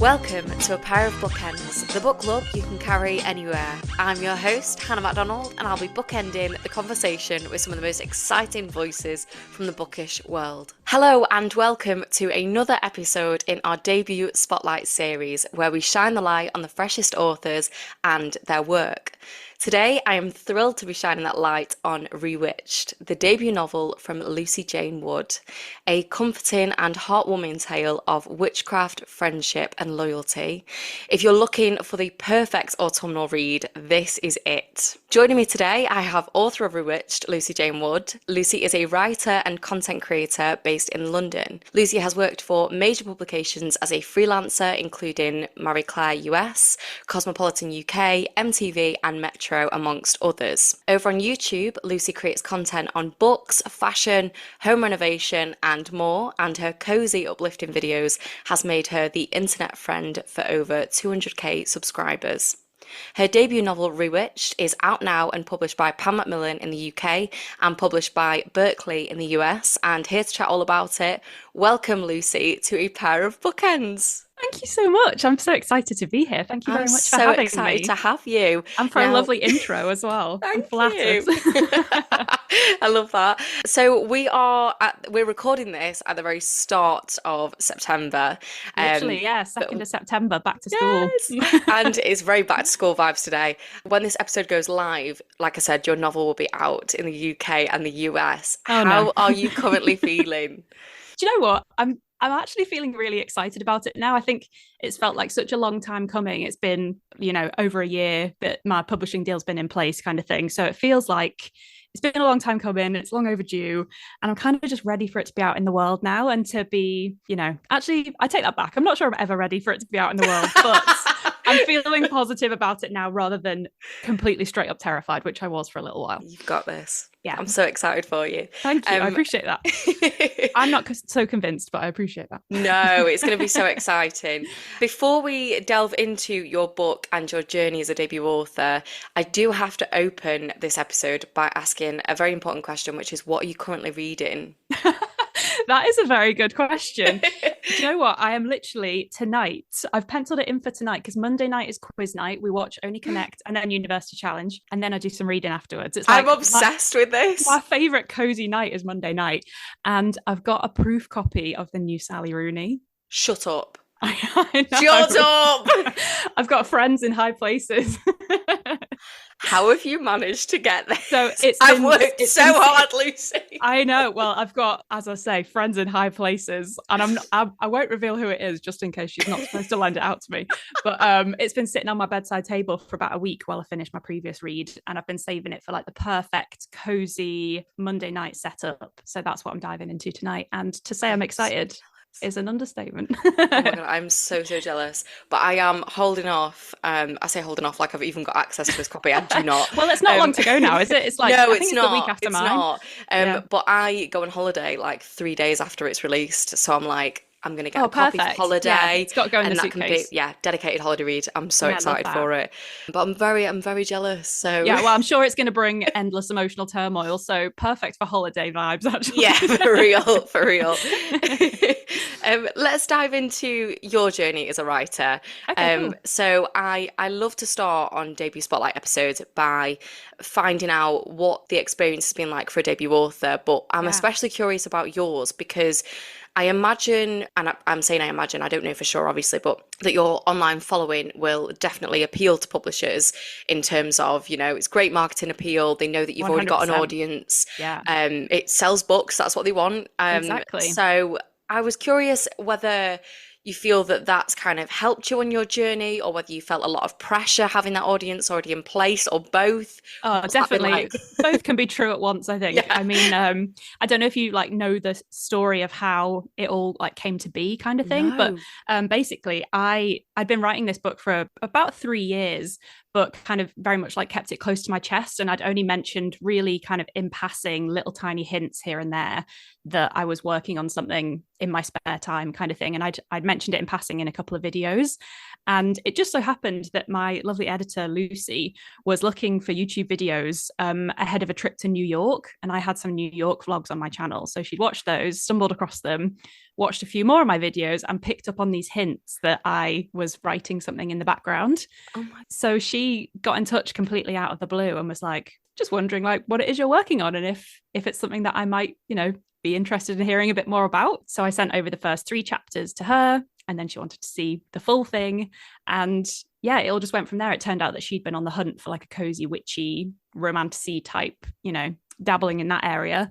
Welcome to A Pair of Bookends, the book club you can carry anywhere. I'm your host, Hannah MacDonald, and I'll be bookending the conversation with some of the most exciting voices from the bookish world. Hello and welcome to another episode in our debut Spotlight series, where we shine the light on the freshest authors and their work. Today, I am thrilled to be shining that light on Rewitched, the debut novel from Lucy Jane Wood, a comforting and heartwarming tale of witchcraft, friendship and loyalty. If you're looking for the perfect autumnal read, this is it. Joining me today, I have author of Rewitched, Lucy Jane Wood. Lucy is a writer and content creator based in London. Lucy has worked for major publications as a freelancer, including Marie Claire US, Cosmopolitan UK, MTV and Metro, amongst others. Over on YouTube, Lucy creates content on books, fashion, home renovation and more, and her cozy uplifting videos has made her the internet friend for over 200k subscribers. Her debut novel, Rewitched, is out now and published by Pan Macmillan in the UK and published by Berkeley in the US. And here to chat all about it, welcome, Lucy, to A Pair of Bookends. Thank you so much. I'm so excited to be here. Thank you very much for having me. I'm so excited to have you. And for a lovely intro as well. Thank I'm flattered. I love that. So we're recording this at the very start of September. Literally, 2nd of September, back to school. Yes. And it's very back to school vibes today. When this episode goes live, like I said, your novel will be out in the UK and the US. How are you currently feeling? Do you know what? I'm actually feeling really excited about it now. I think it's felt like such a long time coming. It's been, over a year that my publishing deal's been in place, kind of thing. So it feels like it's been a long time coming. It's long overdue. And I'm kind of just ready for it to be out in the world now and to be, actually, I take that back. I'm not sure I'm ever ready for it to be out in the world, but I'm feeling positive about it now rather than completely straight up terrified, which I was for a little while. You've got this. Yeah. I'm so excited for you. Thank you. I appreciate that. I'm not so convinced, but I appreciate that. No, it's going to be so exciting. Before we delve into your book and your journey as a debut author, I do have to open this episode by asking a very important question, which is, what are you currently reading? That is a very good question. Do you know what? I am literally tonight. I've penciled it in for tonight because Monday night is quiz night. We watch Only Connect and then University Challenge. And then I do some reading afterwards. It's I'm obsessed with this. My favourite cozy night is Monday night. And I've got a proof copy of the new Sally Rooney. Shut up. I know. Shut up. I've got friends in high places. How have you managed to get there? So I've worked so hard, Lucy. I know. Well, I've got, as I say, friends in high places, and I won't reveal who it is just in case she's not supposed to lend it out to me. But it's been sitting on my bedside table for about a week while I finished my previous read, and I've been saving it for like the perfect cozy Monday night setup. So that's what I'm diving into tonight. And to say I'm excited is an understatement. Oh my God, I'm so jealous. But I am holding off. I say holding off like I've even got access to this copy. I do not. Well, it's not long to go now, is it? It's like, no, I think it's not. The week after it's mine. Not. But I go on holiday like 3 days after it's released. So I'm like, I'm going to get a copy for holiday. Yeah, it's got to go in the Can suitcase. be, dedicated holiday read. I'm so excited for it. But I'm very jealous. So yeah, well, I'm sure it's going to bring endless emotional turmoil. So perfect for holiday vibes, actually. Yeah, for real. Let's dive into your journey as a writer. Okay, cool. So I love to start on debut spotlight episodes by finding out what the experience has been like for a debut author. But I'm especially curious about yours because I imagine, and I'm saying I imagine, I don't know for sure, obviously, but that your online following will definitely appeal to publishers in terms of, it's great marketing appeal. They know that you've already got an 100%. audience. Yeah. It sells books. That's what they want. Exactly. So I was curious whether you feel that that's kind of helped you on your journey, or whether you felt a lot of pressure having that audience already in place, or both. Oh, What's that been definitely. like? Both can be true at once, I think. Yeah. I mean, I don't know if you know the story of how it all came to be, kind of thing. No. But basically, I'd been writing this book for about 3 years, but kind of very much like kept it close to my chest. And I'd only mentioned really kind of in passing little tiny hints here and there that I was working on something in my spare time kind of thing. And I'd mentioned it in passing in a couple of videos. And it just so happened that my lovely editor, Lucy, was looking for YouTube videos ahead of a trip to New York. And I had some New York vlogs on my channel. So she'd watched those, stumbled across them, watched a few more of my videos, and picked up on these hints that I was writing something in the background. So she got in touch completely out of the blue and was like, just wondering like what it is you're working on and if it's something that I might, be interested in hearing a bit more about. So I sent over the first 3 chapters to her, and then she wanted to see the full thing. And yeah, it all just went from there. It turned out that she'd been on the hunt for like a cozy, witchy, romantic-y type, dabbling in that area.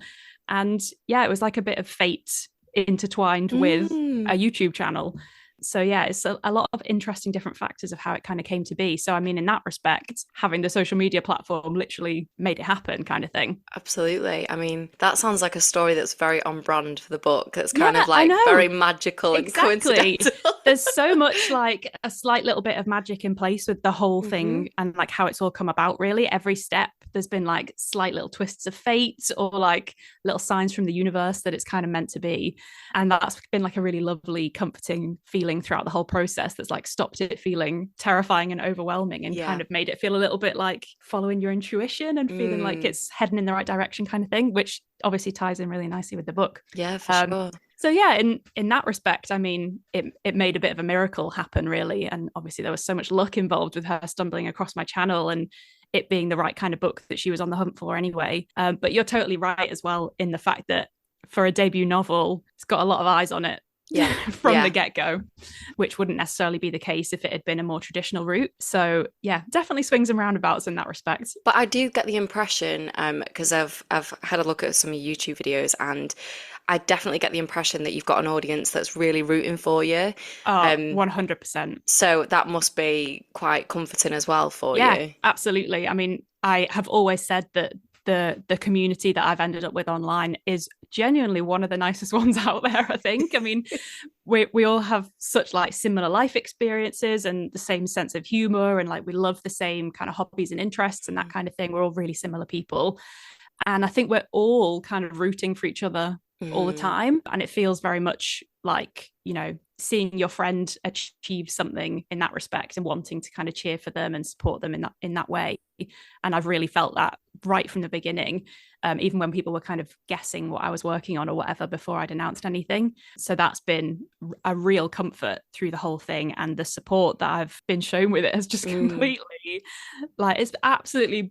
And yeah, it was like a bit of fate intertwined with a YouTube channel. So yeah, it's a lot of interesting different factors of how it kind of came to be. So I mean, in that respect, having the social media platform literally made it happen kind of thing. Absolutely. I mean, that sounds like a story that's very on brand for the book. That's kind of like very magical and coincidental. There's so much like a slight little bit of magic in place with the whole thing and like how it's all come about, really. Every step there's been like slight little twists of fate or like little signs from the universe that it's kind of meant to be. And that's been like a really lovely, comforting feeling throughout the whole process that's like stopped it feeling terrifying and overwhelming and kind of made it feel a little bit like following your intuition and feeling like it's heading in the right direction kind of thing, which obviously ties in really nicely with the book. Yeah, for sure. So yeah, in that respect, I mean, it made a bit of a miracle happen, really. And obviously there was so much luck involved with her stumbling across my channel and it being the right kind of book that she was on the hunt for anyway. But you're totally right as well in the fact that for a debut novel, it's got a lot of eyes on it. From the get-go, which wouldn't necessarily be the case if it had been a more traditional route. So yeah, definitely swings and roundabouts in that respect. But I do get the impression, because I've had a look at some of your YouTube videos, and I definitely get the impression that you've got an audience that's really rooting for you. 100%. So that must be quite comforting as well for you. Yeah, absolutely. I mean, I have always said that the community that I've ended up with online is genuinely one of the nicest ones out there, I think. I mean, we all have such like similar life experiences and the same sense of humor, and like we love the same kind of hobbies and interests and that kind of thing. We're all really similar people. And I think we're all kind of rooting for each other all the time. And it feels very much like, seeing your friend achieve something in that respect and wanting to kind of cheer for them and support them in that way. And I've really felt that right from the beginning, even when people were kind of guessing what I was working on or whatever before I'd announced anything. So that's been a real comfort through the whole thing. And the support that I've been shown with it has just completely, like, it's absolutely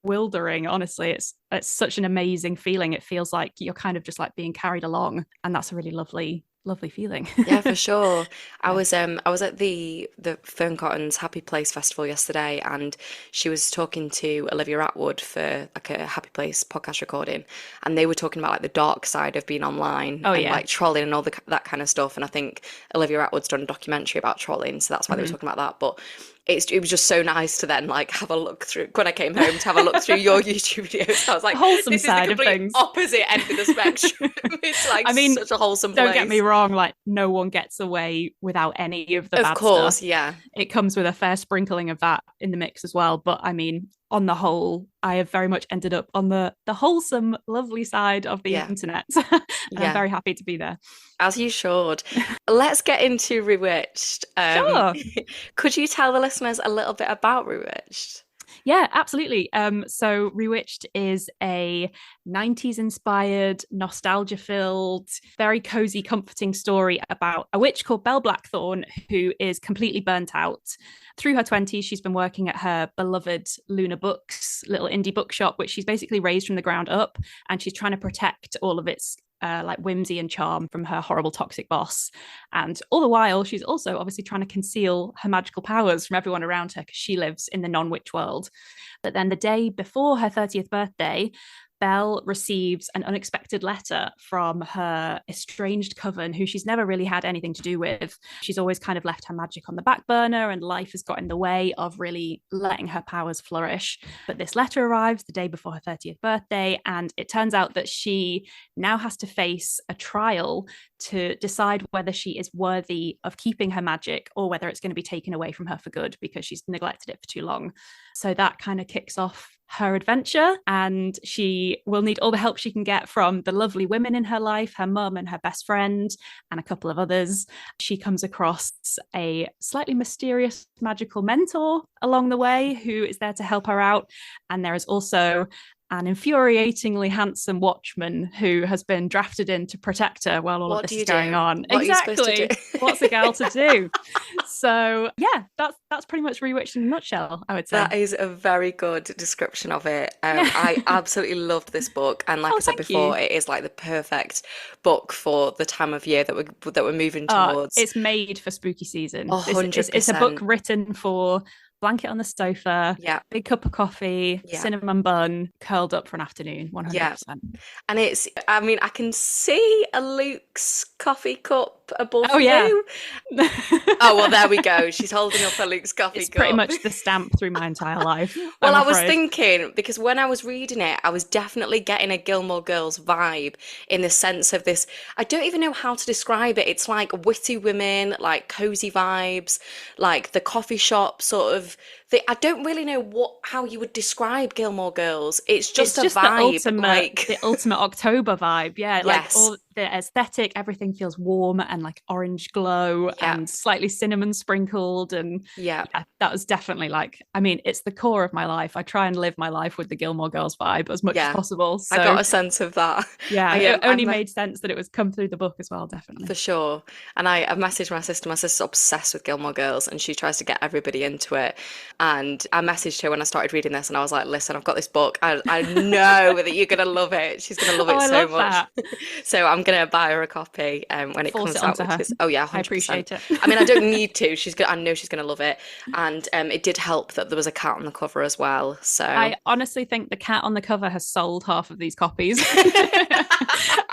bewildering. Honestly, it's such an amazing feeling. It feels like you're kind of just like being carried along, and that's a really lovely feeling. Yeah, for sure. I was at the Fern Cotton's Happy Place Festival yesterday, and she was talking to Olivia Atwood for like a Happy Place podcast recording, and they were talking about like the dark side of being online and like trolling and all that kind of stuff. And I think Olivia Atwood's done a documentary about trolling, so that's why they were talking about that. But it was just so nice to then like have a look through when I came home to have a look through your YouTube videos. I was like, wholesome this side is the of things. Opposite end of the spectrum. It's like, I mean, such a wholesome place. Don't get me wrong, like no one gets away without any of the bad stuff. Of course, yeah. It comes with a fair sprinkling of that in the mix as well. But I mean, on the whole, I have very much ended up on the wholesome, lovely side of the internet. I'm very happy to be there. As you should. Let's get into Rewitched. Sure. Could you tell the listeners a little bit about Rewitched? Yeah, absolutely. So Rewitched is a 90s inspired, nostalgia filled, very cozy, comforting story about a witch called Belle Blackthorn who is completely burnt out. Through her 20s, she's been working at her beloved Luna Books, little indie bookshop, which she's basically raised from the ground up. And she's trying to protect all of its like whimsy and charm from her horrible toxic boss. And all the while, she's also obviously trying to conceal her magical powers from everyone around her because she lives in the non-witch world. But then the day before her 30th birthday, Belle receives an unexpected letter from her estranged coven, who she's never really had anything to do with. She's always kind of left her magic on the back burner, and life has got in the way of really letting her powers flourish. But this letter arrives the day before her 30th birthday, and it turns out that she now has to face a trial to decide whether she is worthy of keeping her magic or whether it's going to be taken away from her for good because she's neglected it for too long. So that kind of kicks off her adventure, and she will need all the help she can get from the lovely women in her life, her mum and her best friend, and a couple of others. She comes across a slightly mysterious magical mentor along the way who is there to help her out. And there is also an infuriatingly handsome watchman who has been drafted in to protect her while all of this is going on. What exactly. What's a gal to do? So yeah, that's pretty much Rewitched in a nutshell, I would say. That is a very good description of it. I absolutely loved this book, and like I said before, it is like the perfect book for the time of year that we're moving towards. It's made for spooky season. 100%. It's a book written for blanket on the sofa, big cup of coffee, cinnamon bun, curled up for an afternoon, 100%. Yeah. And it's, I mean, I can see a Luke's coffee cup above you. Oh, well, there we go. She's holding up a Luke's coffee cup. It's pretty much the stamp through my entire life. Well, I was thinking, because when I was reading it, I was definitely getting a Gilmore Girls vibe in the sense of this. I don't even know how to describe it. It's like witty women, like cozy vibes, like the coffee shop sort of. I don't really know how you would describe Gilmore Girls. It's just a vibe, the ultimate October vibe. Yeah, like all the aesthetic, everything feels warm and like orange glow and slightly cinnamon sprinkled. And that was definitely like, I mean, it's the core of my life. I try and live my life with the Gilmore Girls vibe as much as possible. So, I got a sense of that. Yeah, it only made sense that it was come through the book as well, definitely. For sure. And I've messaged my sister. My sister's obsessed with Gilmore Girls, and she tries to get everybody into it. And I messaged her when I started reading this, and I was like, listen, I've got this book. I know that you're going to love it. She's going to love it so much. So I'm going to buy her a copy when it comes out. Oh, yeah, 100%. I appreciate it. I mean, I don't need to. I know she's going to love it. And it did help that there was a cat on the cover as well. So I honestly think the cat on the cover has sold half of these copies.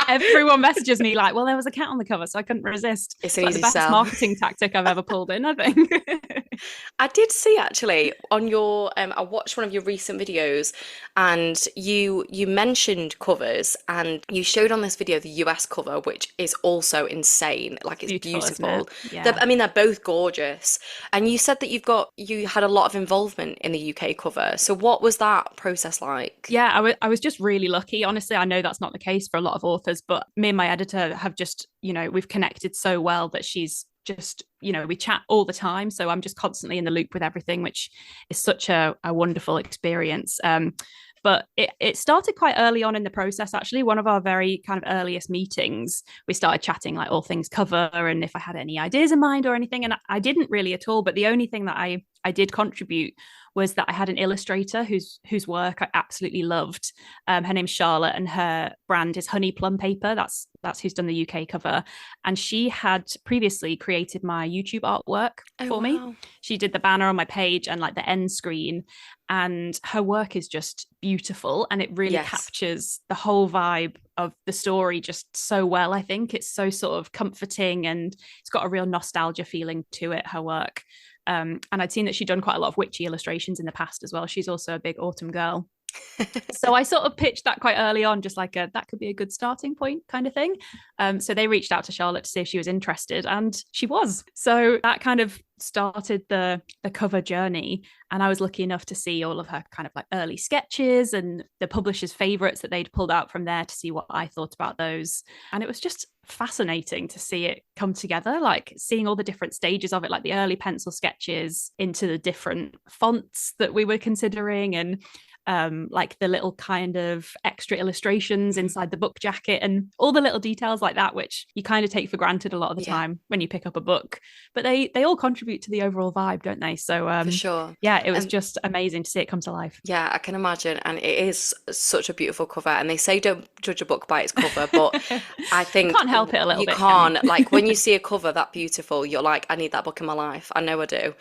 Everyone messages me like, well, there was a cat on the cover, so I couldn't resist. It's an easy the best sell. Marketing tactic I've ever pulled in, I think. I did see actually on your I watched one of your recent videos, and you mentioned covers, and you showed on this video the US cover, which is also insane. Like, it's beautiful. Yeah. I mean, they're both gorgeous. And you said that you had a lot of involvement in the UK cover. So what was that process like? Yeah, I was just really lucky. Honestly, I know that's not the case for a lot of authors, but me and my editor have just, we've connected so well that she's just, we chat all the time. So I'm just constantly in the loop with everything, which is such a wonderful experience. But it started quite early on in the process, actually. One of our very kind of earliest meetings, we started chatting like all things cover and if I had any ideas in mind or anything. And I didn't really at all. But the only thing that I did contribute was that I had an illustrator whose work I absolutely loved. Her name's Charlotte, and her brand is Honey Plum Paper. That's who's done the UK cover. And she had previously created my YouTube artwork for me. She did the banner on my page and like the end screen. And her work is just beautiful, and it really captures the whole vibe of the story just so well. I think it's so sort of comforting, and it's got a real nostalgia feeling to it, her work. And I'd seen that she'd done quite a lot of witchy illustrations in the past as well. She's also a big autumn girl. So I sort of pitched that quite early on, just like that could be a good starting point kind of thing. So they reached out to Charlotte to see if she was interested, and she was. So that kind of started the cover journey. And I was lucky enough to see all of her kind of like early sketches and the publisher's favorites that they'd pulled out from there to see what I thought about those. And it was just fascinating to see it come together, like seeing all the different stages of it, like the early pencil sketches into the different fonts that we were considering, and like the little kind of extra illustrations inside the book jacket and all the little details like that, which you kind of take for granted a lot of the time when you pick up a book, but they all contribute to the overall vibe, don't they? So for sure. Yeah, it was just amazing to see it come to life. Yeah, I can imagine. And it is such a beautiful cover, and they say don't judge a book by its cover, but I think you can't help it a little bit. You can't. Like, when you see a cover that beautiful, you're like, I need that book in my life. I know I do.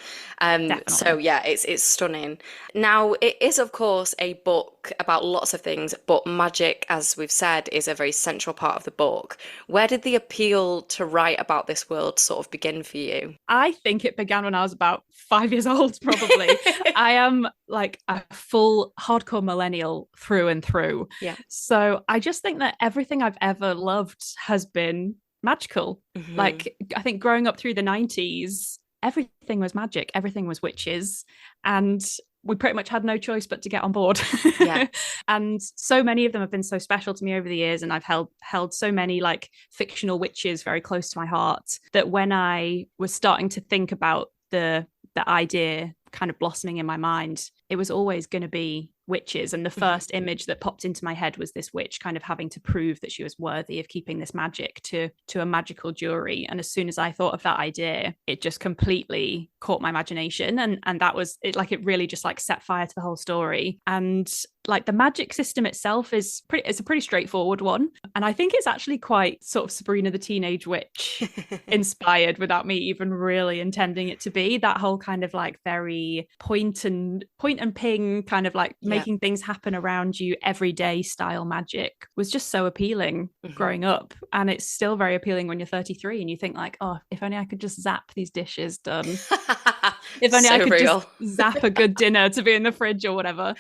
So yeah, it's stunning. Now, it is, of course, a book about lots of things, but magic, as we've said, is a very central part of the book. Where did the appeal to write about this world sort of begin for you? I think it began when I was about 5 years old, probably. I am like a full hardcore millennial through and through. Yeah. So I just think that everything I've ever loved has been magical. Like, I think growing up through the 90s, everything was magic, everything was witches. And we pretty much had no choice but to get on board. Yeah. And so many of them have been so special to me over the years, and I've held so many like fictional witches very close to my heart, that when I was starting to think about the idea kind of blossoming in my mind, it was always going to be witches. And the first image that popped into my head was this witch kind of having to prove that she was worthy of keeping this magic to a magical jury. And as soon as I thought of that idea, it just completely caught my imagination, and that was it. Like, it really just like set fire to the whole story. And like, the magic system itself it's a pretty straightforward one, and I think it's actually quite sort of Sabrina the Teenage Witch inspired, without me even really intending it to be. That whole kind of like very point and ping kind of like making things happen around you, everyday style magic was just so appealing growing up. And it's still very appealing when you're 33 and you think like, oh, if only I could just zap these dishes done. If only I could just zap a good dinner to be in the fridge or whatever.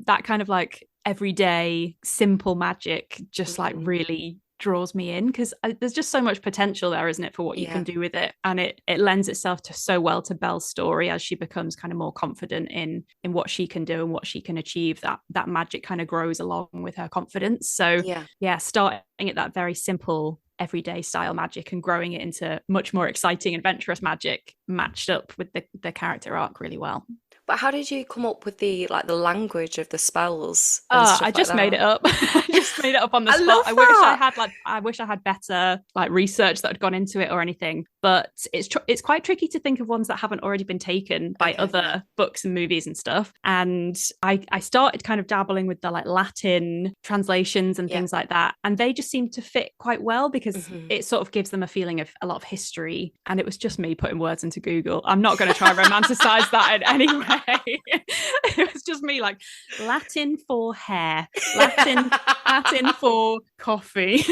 That kind of like everyday simple magic just like really draws me in, because there's just so much potential there, isn't it, for what you can do with it. And it lends itself to so well to Belle's story as she becomes kind of more confident in what she can do and what she can achieve. That magic kind of grows along with her confidence. So starting at that very simple everyday style magic and growing it into much more exciting adventurous magic matched up with the character arc really well. But how did you come up with the language of the spells? I just made it up. I just made it up on the spot. I wish I had better like research that had gone into it or anything. But it's quite tricky to think of ones that haven't already been taken by other books and movies and stuff. And I started kind of dabbling with the like Latin translations and things like that, and they just seem to fit quite well because it sort of gives them a feeling of a lot of history. And it was just me putting words into Google. I'm not going to try and romanticize that in any way. It was just me like Latin for hair, Latin for coffee.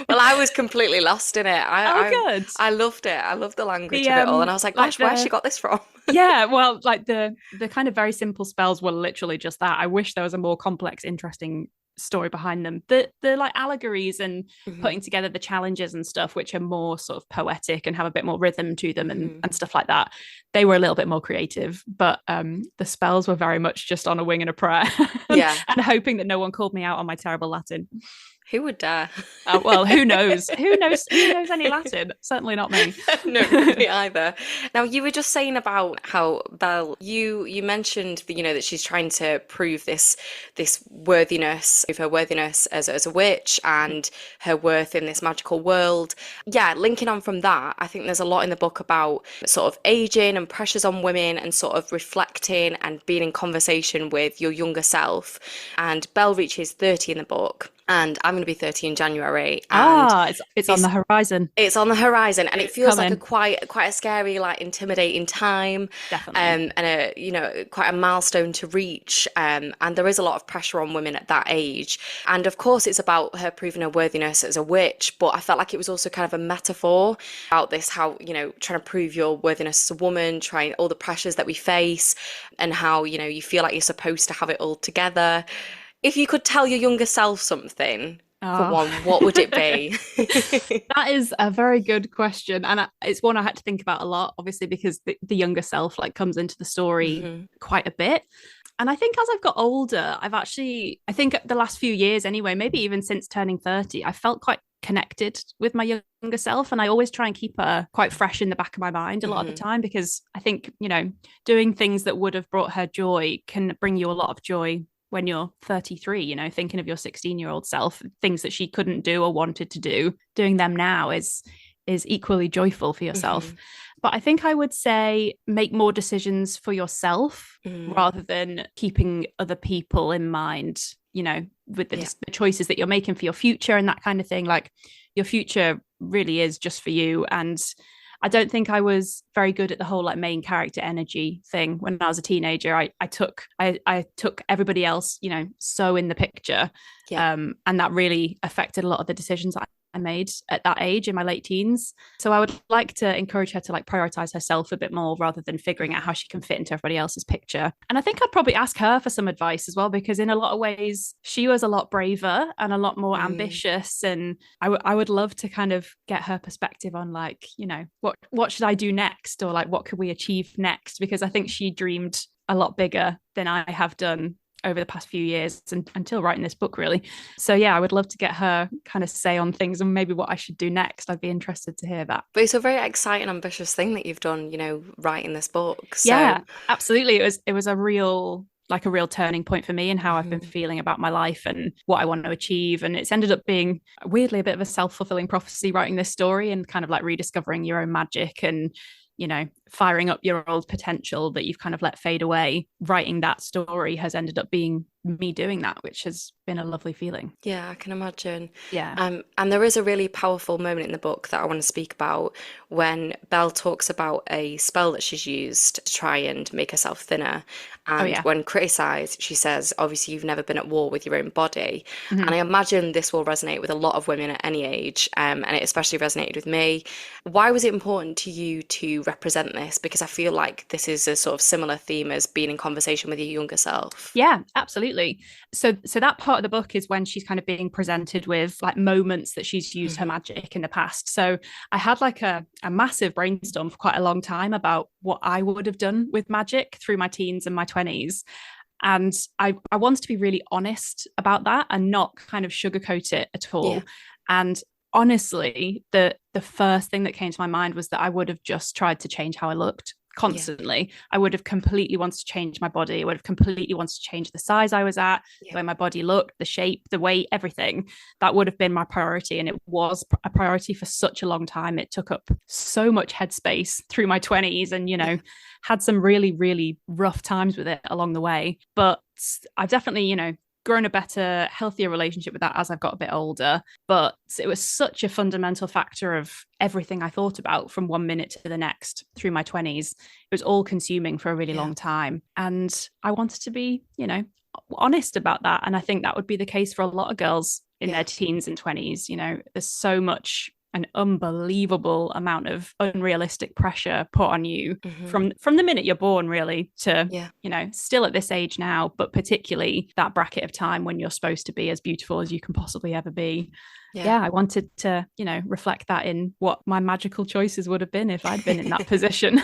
Well, I was completely lost in it. Good. I loved it. I loved the language of it all, and I was like, gosh, where's she got this from? Yeah, well, like the kind of very simple spells were literally just that. I wish there was a more complex, interesting story behind them. The like allegories and putting together the challenges and stuff, which are more sort of poetic and have a bit more rhythm to them and stuff like that, they were a little bit more creative. But the spells were very much just on a wing and a prayer. And hoping that no one called me out on my terrible Latin. Who would dare? Well, who knows? Who knows any Latin? Certainly not me. No, me either. Now, you were just saying about how Belle, you mentioned that she's trying to prove this worthiness, of her worthiness as a witch and her worth in this magical world. Yeah, linking on from that, I think there's a lot in the book about sort of aging and pressures on women and sort of reflecting and being in conversation with your younger self. And Belle reaches 30 in the book. And I'm going to be 30 in January. And it's on the horizon. It's on the horizon, and it feels like quite a scary, like intimidating time. Definitely. And quite a milestone to reach. And there is a lot of pressure on women at that age. And of course, it's about her proving her worthiness as a witch. But I felt like it was also kind of a metaphor about this, how trying to prove your worthiness as a woman, trying all the pressures that we face, and how you feel like you're supposed to have it all together. If you could tell your younger self something, for one, what would it be? That is a very good question. And it's one I had to think about a lot, obviously, because the younger self like comes into the story quite a bit. And I think as I've got older, I think the last few years anyway, maybe even since turning 30, I felt quite connected with my younger self. And I always try and keep her quite fresh in the back of my mind a lot of the time, because I think, doing things that would have brought her joy can bring you a lot of joy when you're 33, thinking of your 16-year-old self, things that she couldn't do or wanted to do, doing them now is equally joyful for yourself. But I think I would say make more decisions for yourself rather than keeping other people in mind, with the choices that you're making for your future and that kind of thing. Like, your future really is just for you. And I don't think I was very good at the whole like main character energy thing when I was a teenager. I took everybody else, you know, so in the picture. Yeah. And that really affected a lot of the decisions I made at that age in my late teens. So I would like to encourage her to like prioritize herself a bit more rather than figuring out how she can fit into everybody else's picture. And I think I'd probably ask her for some advice as well, because in a lot of ways, she was a lot braver and a lot more ambitious. And I would love to kind of get her perspective on like, you know, what should I do next? Or like, what could we achieve next? Because I think she dreamed a lot bigger than I have done over the past few years and until writing this book, really. So yeah, I would love to get her kind of say on things and maybe what I should do next. I'd be interested to hear that. But it's a very exciting, ambitious thing that you've done, you know, writing this book. So Yeah, absolutely. It was a real turning point for me in how I've been feeling about my life and what I want to achieve. And it's ended up being weirdly a bit of a self-fulfilling prophecy writing this story and kind of like rediscovering your own magic and, you know, firing up your old potential that you've kind of let fade away. Writing that story has ended up being me doing that, which has been a lovely feeling. Yeah, I can imagine. Yeah. And there is a really powerful moment in the book that I want to speak about when Belle talks about a spell that she's used to try and make herself thinner. And yeah. when criticized, she says, obviously, you've never been at war with your own body. And I imagine this will resonate with a lot of women at any age. And it especially resonated with me. Why was it important to you to represent this? Because I feel like this is a sort of similar theme as being in conversation with your younger self. Yeah, absolutely. So that part of the book is when she's kind of being presented with like moments that she's used her magic in the past. So I had like a massive brainstorm for quite a long time about what I would have done with magic through my teens and my 20s. And I wanted to be really honest about that and not kind of sugarcoat it at all. Yeah. And honestly, the first thing that came to my mind was that I would have just tried to change how I looked constantly. I would have completely wanted to change my body. I would have completely wanted to change the size I was at, the way my body looked, the shape, the weight, everything. That would have been my priority. And it was a priority for such a long time. It took up so much headspace through my 20s and, you know, had some really, really rough times with it along the way. But I've definitely, you know, grown a better, healthier relationship with that as I've got a bit older. But it was such a fundamental factor of everything I thought about from one minute to the next through my 20s. It was all consuming for a really long time. And I wanted to be, you know, honest about that. And I think that would be the case for a lot of girls in their teens and 20s. You know, there's so much an unbelievable amount of unrealistic pressure put on you from the minute you're born, really, to you know, still at this age now, but particularly that bracket of time when you're supposed to be as beautiful as you can possibly ever be. I wanted to, you know, reflect that in what my magical choices would have been if I'd been in that position.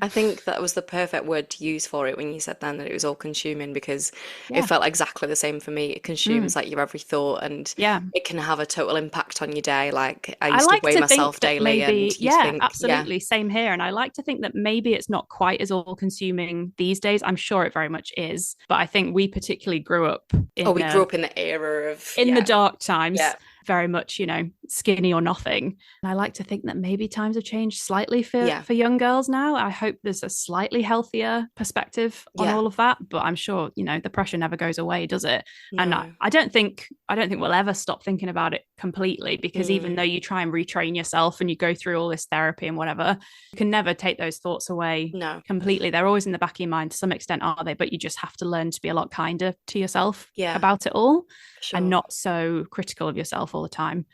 I think that was the perfect word to use for it when you said then that it was all consuming, because it felt exactly the same for me. It consumes like your every thought, and it can have a total impact on your day. Like I used to weigh myself daily, and think, absolutely, same here. And I like to think that maybe it's not quite as all consuming these days. I'm sure it very much is, but I think we particularly grew up in grew up in the era of the dark times. Very much, you know, skinny or nothing. And I like to think that maybe times have changed slightly for young girls now. I hope there's a slightly healthier perspective on all of that. But I'm sure, you know, the pressure never goes away, does it? No. And I don't think we'll ever stop thinking about it completely, because even though you try and retrain yourself and you go through all this therapy and whatever, you can never take those thoughts away completely. They're always in the back of your mind to some extent, are they? But you just have to learn to be a lot kinder to yourself about it all, and not so critical of yourself all the time.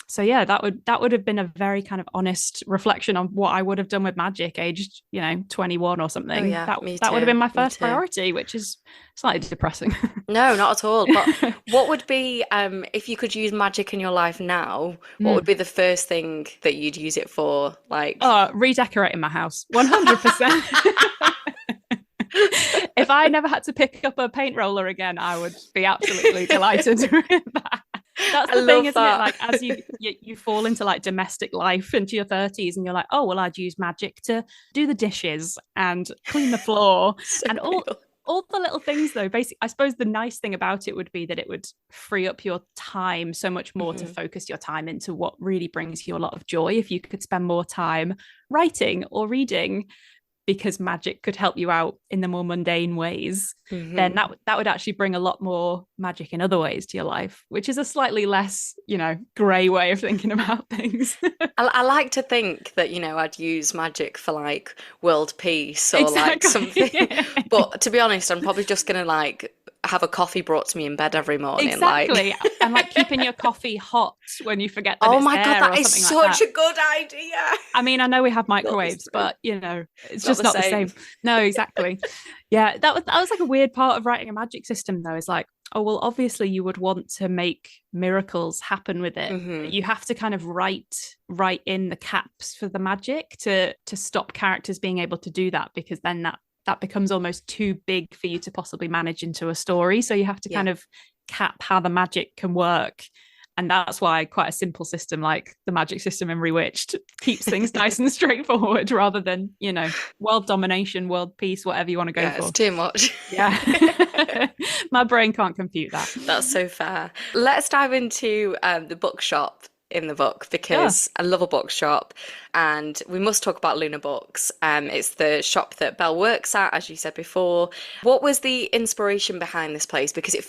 So that would have been a very kind of honest reflection on what I would have done with magic aged, you know, 21 or something. That would have been my first priority, which is slightly depressing. No, not at all. But what would be, if you could use magic in your life now, what would be the first thing that you'd use it for? Like, redecorating my house, 100%. If I never had to pick up a paint roller again, I would be absolutely delighted with that. That's the thing, isn't it? Like, as you fall into like domestic life into your 30s, and you're like, oh well, I'd use magic to do the dishes and clean the floor and all the little things. Though, basically, I suppose the nice thing about it would be that it would free up your time so much more to focus your time into what really brings you a lot of joy. If you could spend more time writing or reading because magic could help you out in the more mundane ways, then that would actually bring a lot more magic in other ways to your life, which is a slightly less, grey way of thinking about things. I like to think that, I'd use magic for like world peace or like Exactly. something. But to be honest, I'm probably just gonna like have a coffee brought to me in bed every morning. Exactly. Like And like keeping your coffee hot when you forget that oh it's my God, there that or is something like such that. a good idea. I mean, I know we have Not the microwaves, same. but it's Not just the not the same. same. No, exactly. Yeah, that was like a weird part of writing a magic system though, is like, oh well, obviously you would want to make miracles happen with it. You have to kind of write in the caps for the magic to stop characters being able to do that, because then that becomes almost too big for you to possibly manage into a story. So you have to kind of cap how the magic can work. And that's why quite a simple system like the magic system in Rewitched keeps things nice and straightforward, rather than, world domination, world peace, whatever you want to go Yeah, for. it's too much. Yeah. My brain can't compute that. That's so fair. Let's dive into the bookshop in the book, because I love a bookshop, and we must talk about Luna Books. It's the shop that Belle works at, as you said before. What was the inspiration behind this place? Because it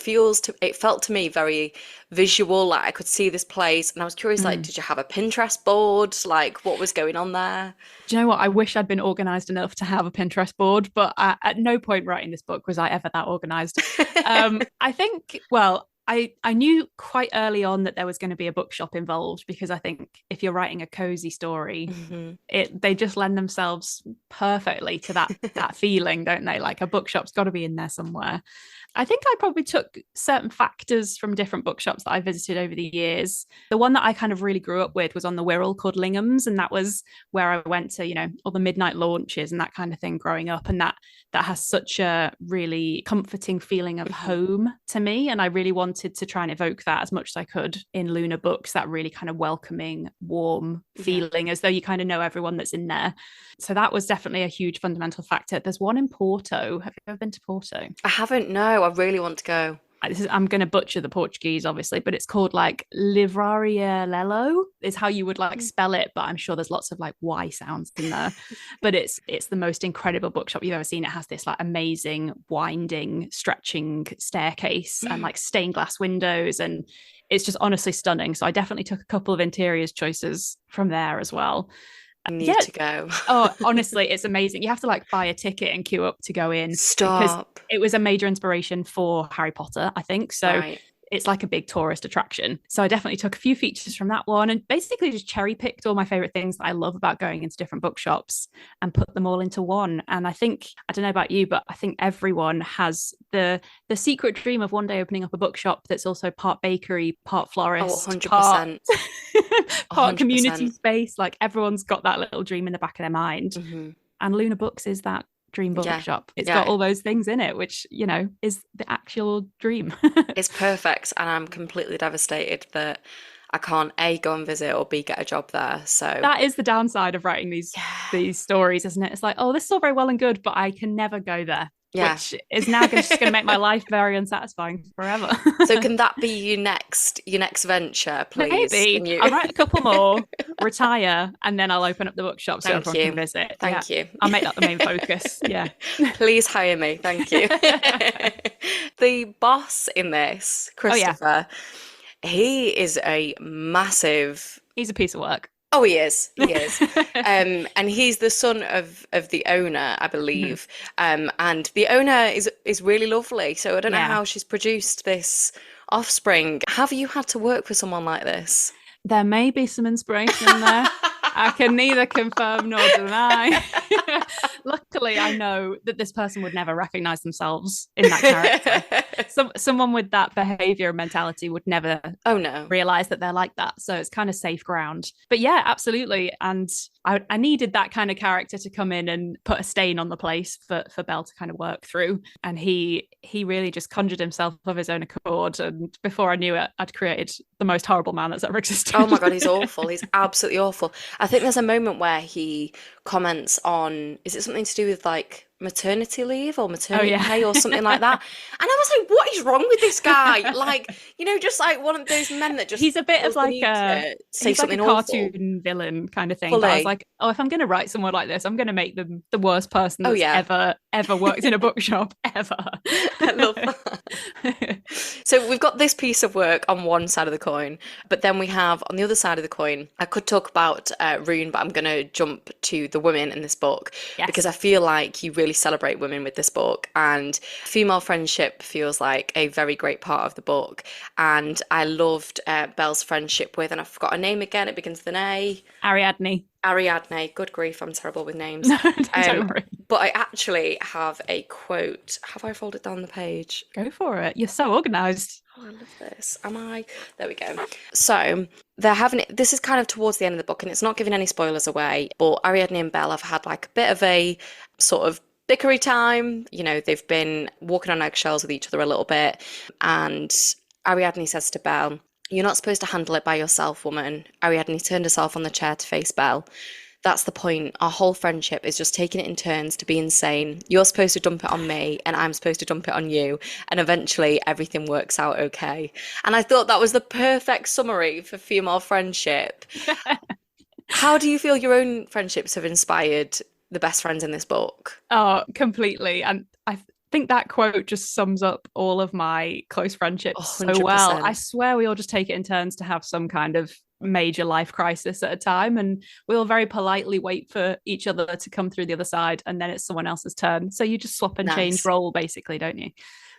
felt to me very visual, like I could see this place, and I was curious, like, did you have a Pinterest board? Like, what was going on there? Do you know what? I wish I'd been organized enough to have a Pinterest board, but at no point writing this book was I ever that organized. I think, well, I knew quite early on that there was going to be a bookshop involved, because I think if you're writing a cozy story, they just lend themselves perfectly to that feeling, don't they? Like a bookshop's got to be in there somewhere. I think I probably took certain factors from different bookshops that I visited over the years. The one that I kind of really grew up with was on the Wirral called Lingham's, and that was where I went to, all the midnight launches and that kind of thing growing up. And that has such a really comforting feeling of home to me. And I really wanted to try and evoke that as much as I could in Luna Books, that really kind of welcoming, warm feeling, as though you kind of know everyone that's in there. So that was definitely a huge fundamental factor. There's one in Porto. Have you ever been to Porto? I haven't, no. I really want to go. I'm going to butcher the Portuguese, obviously, but it's called like Livraria Lelo is how you would like spell it. But I'm sure there's lots of like Y sounds in there. But it's the most incredible bookshop you've ever seen. It has this like amazing winding, stretching staircase and like stained glass windows. And it's just honestly stunning. So I definitely took a couple of interiors choices from there as well. I need to go. Oh, honestly, it's amazing. You have to like buy a ticket and queue up to go in. Stop. Because it was a major inspiration for Harry Potter, I think. So Right. It's like a big tourist attraction. So I definitely took a few features from that one and basically just cherry picked all my favorite things that I love about going into different bookshops and put them all into one. And I think, I don't know about you, but I think everyone has the secret dream of one day opening up a bookshop that's also part bakery, part florist, 100%. part 100%. community space. Like everyone's got that little dream in the back of their mind. And Luna Books is that dream bookshop. It's got all those things in it, which, is the actual dream. It's perfect. And I'm completely devastated that I can't A, go and visit, or B, get a job there. So that is the downside of writing these stories, isn't it? It's like, oh, this is all very well and good, but I can never go there. Yeah. Which is now just going to make my life very unsatisfying forever. So can that be your next venture, please? Maybe. I'll write a couple more, retire, and then I'll open up the bookshop so everyone can visit. Thank you. I'll make that the main focus. Yeah. Please hire me. Thank you. The boss in this, Christopher, he is a massive... He's a piece of work. Oh, he is. He is. And he's the son of the owner, I believe. And the owner is really lovely. So I don't know how she's produced this offspring. Have you had to work with someone like this? There may be some inspiration there. I can neither confirm nor deny. Luckily, I know that this person would never recognize themselves in that character. Someone with that behavior and mentality would never realize that they're like that. So it's kind of safe ground. But yeah, absolutely. And I needed that kind of character to come in and put a stain on the place for Belle to kind of work through. And he really just conjured himself of his own accord. And before I knew it, I'd created the most horrible man that's ever existed. Oh my God, he's awful. He's absolutely awful. I think there's a moment where he comments on, is it something to do with like maternity leave or Oh maternity yeah. pay or something like that. And I was like, what is wrong with this guy? Like, just like one of those men that just He's a bit of feels the like need to say he's like a something awful. cartoon villain kind of thing. But I was Fully. like, oh, if I'm going to write someone like this, I'm going to make them the worst person Oh that's yeah. ever worked in a bookshop ever. I love that. So we've got this piece of work on one side of the coin, but then we have on the other side of the coin, I could talk about Rune, but I'm going to jump to the women in this book Yes. because I feel like you really celebrate women with this book, and female friendship feels like a very great part of the book. And I loved Belle's friendship with, and I forgot her name again, it begins with an A. Ariadne. Ariadne. Good grief, I'm terrible with names. No, don't worry. But I actually have a quote. Have I folded down the page? Go for it. You're so organised. Oh, I love this. Am I? There we go. So they're having it. This is kind of towards the end of the book, and it's not giving any spoilers away. But Ariadne and Belle have had like a bit of a sort of bickery time. They've been walking on eggshells with each other a little bit. And Ariadne says to Belle, "You're not supposed to handle it by yourself, woman." Ariadne turned herself on the chair to face Belle. "That's the point. Our whole friendship is just taking it in turns to be insane. You're supposed to dump it on me, and I'm supposed to dump it on you. And eventually everything works out okay." And I thought that was the perfect summary for female friendship. How do you feel your own friendships have inspired the best friends in this book? Oh, completely. And I think that quote just sums up all of my close friendships so well. I swear we all just take it in turns to have some kind of major life crisis at a time, and we all very politely wait for each other to come through the other side, and then it's someone else's turn. So you just swap and change role basically, don't you?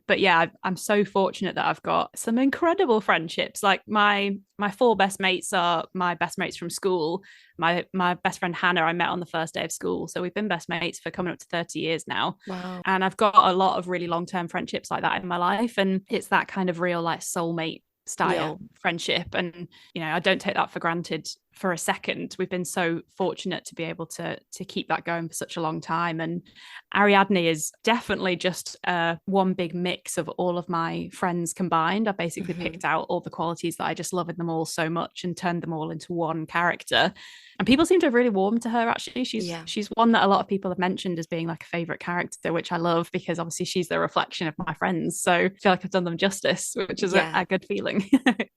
But yeah, I'm so fortunate that I've got some incredible friendships. Like my 4 best mates are my best mates from school. My best friend Hannah I met on the first day of school, so we've been best mates for coming up to 30 years now. Wow. And I've got a lot of really long-term friendships like that in my life, and it's that kind of real like soulmate style friendship. And I don't take that for granted for a second. We've been so fortunate to be able to keep that going for such a long time. And Ariadne is definitely just one big mix of all of my friends combined. I basically picked out all the qualities that I just love in them all so much and turned them all into one character. And people seem to have really warmed to her, actually. She's one that a lot of people have mentioned as being like a favourite character, which I love because obviously she's the reflection of my friends. So I feel like I've done them justice, which is a good feeling.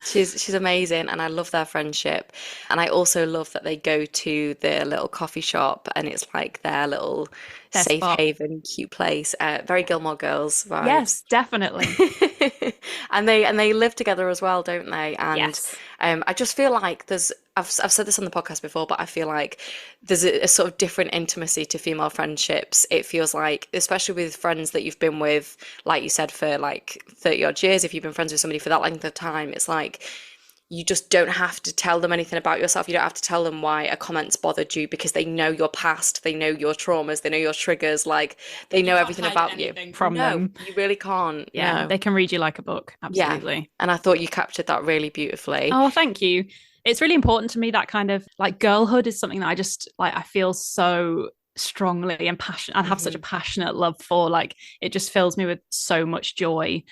She's amazing, and I love their friendship. And I also love that they go to their little coffee shop, and it's like their little safe haven, cute place. Very Gilmore Girls vibes. Yes, definitely. And they live together as well, don't they? And yes. I just feel like I've said this on the podcast before, but I feel like there's a sort of different intimacy to female friendships. It feels like, especially with friends that you've been with, like you said, for like 30 odd years, if you've been friends with somebody for that length of time, it's like you just don't have to tell them anything about yourself. You don't have to tell them why a comment's bothered you, because they know your past, they know your traumas, they know your triggers, like they know everything about you from them. You really can't. Yeah, they can read you like a book. Absolutely. Yeah. And I thought you captured that really beautifully. Oh, thank you. It's really important to me, that kind of like girlhood is something that I just like, I feel so strongly and passionate and have such a passionate love for. Like it just fills me with so much joy.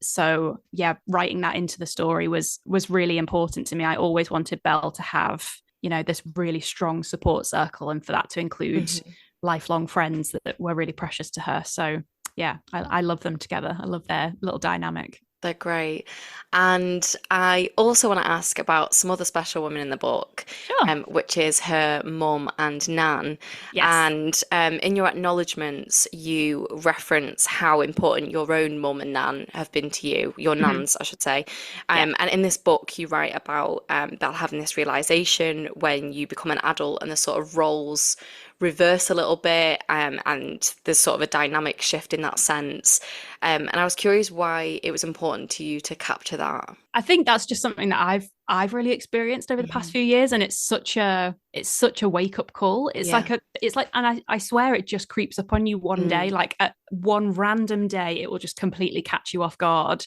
So yeah, writing that into the story was really important to me. I always wanted Belle to have, this really strong support circle, and for that to include lifelong friends that were really precious to her. So yeah, I love them together. I love their little dynamic. They're great. And I also want to ask about some other special women in the book, which is her mum and Nan. Yes. And in your acknowledgements, you reference how important your own mum and Nan have been to you, your nans, I should say. And in this book, you write about Belle having this realization when you become an adult, and the sort of roles reverse a little bit, and there's sort of a dynamic shift in that sense. And I was curious why it was important to you to capture that. I think that's just something that I've really experienced over the past few years, and it's such a wake up call. It's like and I swear it just creeps up on you one day, like at one random day, it will just completely catch you off guard.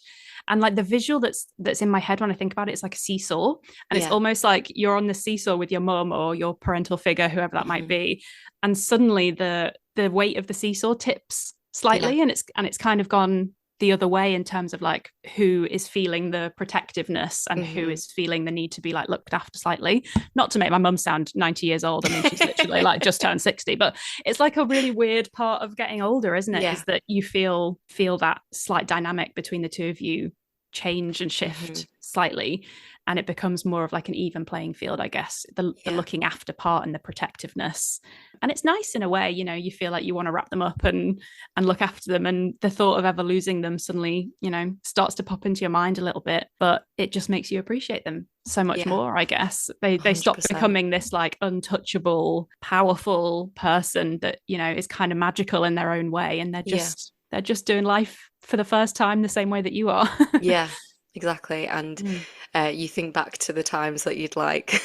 And like the visual that's in my head when I think about it, it's like a seesaw, and it's almost like you're on the seesaw with your mum or your parental figure, whoever that might be, and suddenly the weight of the seesaw tips slightly, and it's kind of gone the other way in terms of like who is feeling the protectiveness and who is feeling the need to be like looked after slightly. Not to make my mum sound 90 years old. I mean, she's literally like just turned 60, but it's like a really weird part of getting older, isn't it? Is that you feel that slight dynamic between the two of you change and shift slightly, and it becomes more of like an even playing field, I guess, the looking after part and the protectiveness. And it's nice in a way, you know, you feel like you want to wrap them up and look after them, and the thought of ever losing them suddenly, you know, starts to pop into your mind a little bit, but it just makes you appreciate them so much more, I guess. They stop becoming this like untouchable, powerful person that, you know, is kind of magical in their own way, and they're just doing life for the first time the same way that you are. Yeah, exactly. And you think back to the times that you'd like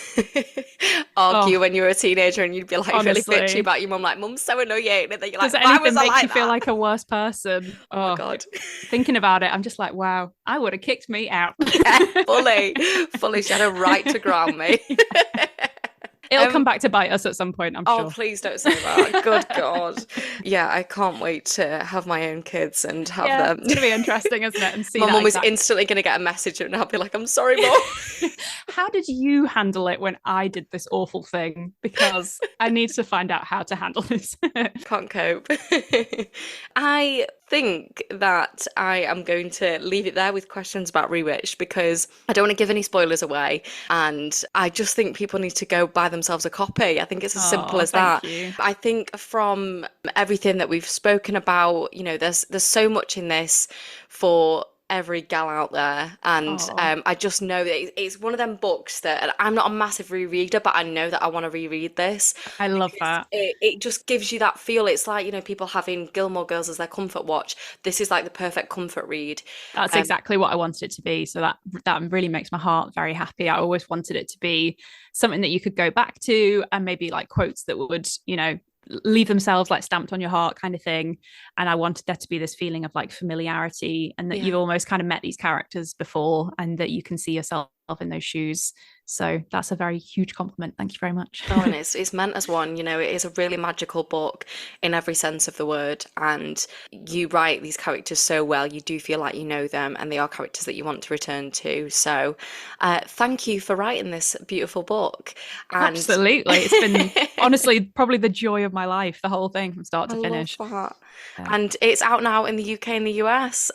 argue when you were a teenager, and you'd be like really bitchy about your mum, like, mum's so annoying, and then you're like, does why anything was I make like you that? feel like a worse person? Oh my God. Thinking about it, I'm just like, wow, I would have kicked me out. Yeah, fully, she had a right to ground me. It'll come back to bite us at some point, I'm sure. Oh, please don't say that. Good God. Yeah, I can't wait to have my own kids and have them. It's going to be interesting, isn't it? And see my mum is instantly going to get a message and I'll be like, I'm sorry, Mum. How did you handle it when I did this awful thing? Because I need to find out how to handle this. Can't cope. I think that I am going to leave it there with questions about Rewitched, because I don't want to give any spoilers away, and I just think people need to go buy themselves a copy. I think it's as simple as that. I think from everything that we've spoken about, you know, there's so much in this for every gal out there, and I just know that it's one of them books that I'm not a massive rereader, but I know that I want to reread this. I love that. It just gives you that feel. It's like, you know, people having Gilmore Girls as their comfort watch. This is like the perfect comfort read. That's exactly what I wanted it to be, so that really makes my heart very happy. I always wanted it to be something that you could go back to, and maybe like quotes that would, you know, leave themselves like stamped on your heart kind of thing. And I wanted there to be this feeling of like familiarity, and that you've almost kind of met these characters before, and that you can see yourself in those shoes. So that's a very huge compliment. Thank you very much. Oh, and it's meant as one. You know, it is a really magical book in every sense of the word, and you write these characters so well. You do feel like you know them, and they are characters that you want to return to. So thank you for writing this beautiful book. And absolutely. It's been honestly probably the joy of my life, the whole thing from start to finish. Love that. Yeah. And it's out now in the UK and the US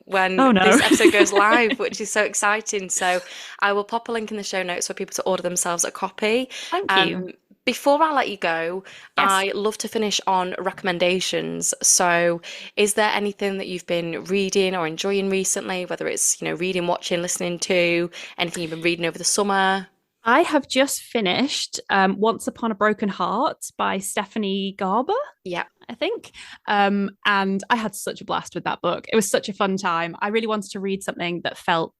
when this episode goes live, which is so exciting. So I will pop a link in the show notes for people to order themselves a copy. Thank you. Before I let you go, I love to finish on recommendations. So is there anything that you've been reading or enjoying recently, whether it's, you know, reading, watching, listening to, anything you've been reading over the summer? I have just finished Once Upon a Broken Heart by Stephanie Garber. Yeah. I think. And I had such a blast with that book. It was such a fun time. I really wanted to read something that felt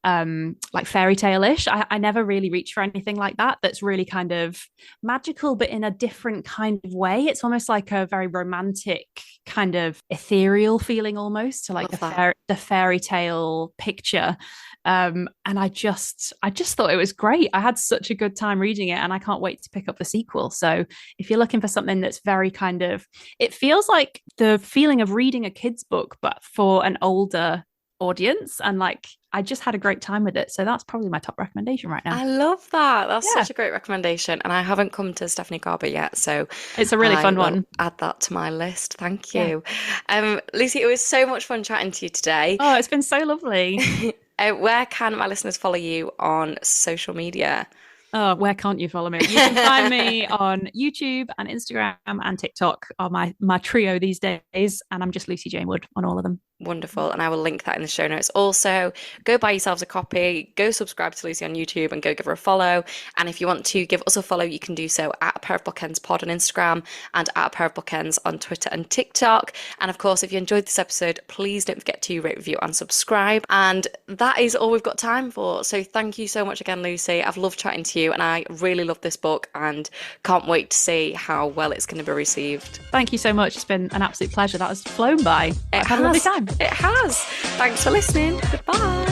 like fairy tale-ish. I never really reach for anything like that that's really kind of magical, but in a different kind of way. It's almost like a very romantic kind of ethereal feeling, almost, to like the fairy tale picture. And I just thought it was great. I had such a good time reading it, and I can't wait to pick up the sequel. So if you're looking for something that's very kind of, it feels like the feeling of reading a kid's book, but for an older audience, and like I just had a great time with it. So that's probably my top recommendation right now. I love that. That's such a great recommendation. And I haven't come to Stephanie Garber yet, so it's a really fun one. Add that to my list. Thank you. Lucy, it was so much fun chatting to you today. Oh, it's been so lovely. Where can my listeners follow you on social media? Oh, where can't you follow me? You can find me on YouTube and Instagram and TikTok are my trio these days. And I'm just Lucy Jane Wood on all of them. Wonderful. And I will link that in the show notes. Also, go buy yourselves a copy, go subscribe to Lucy on YouTube and go give her a follow. And if you want to give us a follow, you can do so at A Pair of Bookends Pod on Instagram and at A Pair of Bookends on Twitter and TikTok. And of course, if you enjoyed this episode, please don't forget to rate, review and subscribe. And that is all we've got time for. So thank you so much again, Lucy. I've loved chatting to you, and I really love this book and can't wait to see how well it's going to be received. Thank you so much. It's been an absolute pleasure. That has flown by. I've had a lovely time. It has. Thanks for listening. Goodbye.